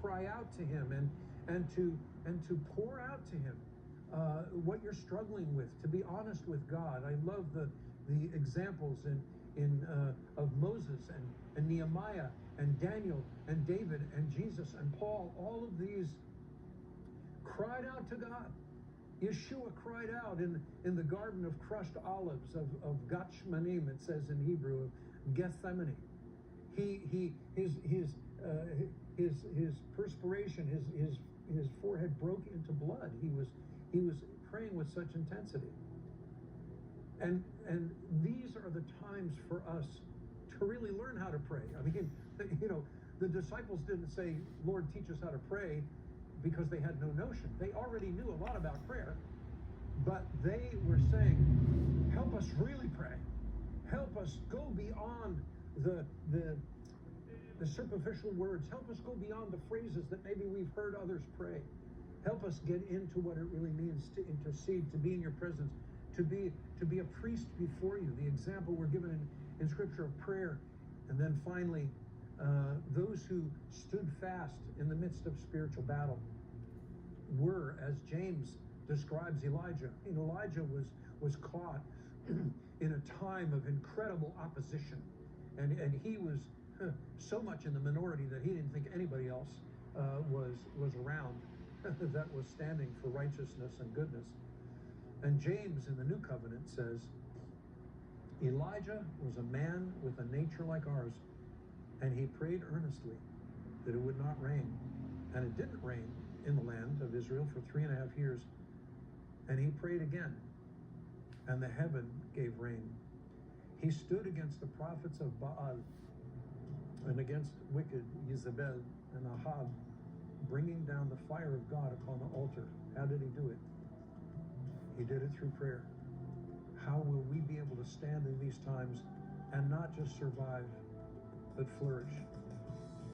cry out to him and to pour out to him what you're struggling with, to be honest with God. I love the examples of Moses and Nehemiah and Daniel and David and Jesus and Paul. All of these cried out to God. Yeshua cried out in the garden of crushed olives of Gachmanim, it says in Hebrew, of Gethsemane. His perspiration, his forehead broke into blood. He was praying with such intensity. And these are the times for us to really learn how to pray. I mean, the disciples didn't say, Lord, teach us how to pray, because they had no notion. They already knew a lot about prayer, but they were saying, help us really pray. Help us go beyond the superficial words. Help us go beyond the phrases that maybe we've heard others pray. Help us get into what it really means to intercede, to be in your presence, to be a priest before you. The example we're given in Scripture of prayer. And then finally, those who stood fast in the midst of spiritual battle were, as James describes Elijah. And Elijah was caught in a time of incredible opposition. And he was so much in the minority that he didn't think anybody else was around that was standing for righteousness and goodness. And James in the New Covenant says, Elijah was a man with a nature like ours, and he prayed earnestly that it would not rain. And it didn't rain in the land of Israel for 3.5 years. And he prayed again, and the heaven gave rain. He stood against the prophets of Baal and against wicked Jezebel and Ahab, bringing down the fire of God upon the altar. How did he do it? He did it through prayer. How will we be able to stand in these times and not just survive, but flourish?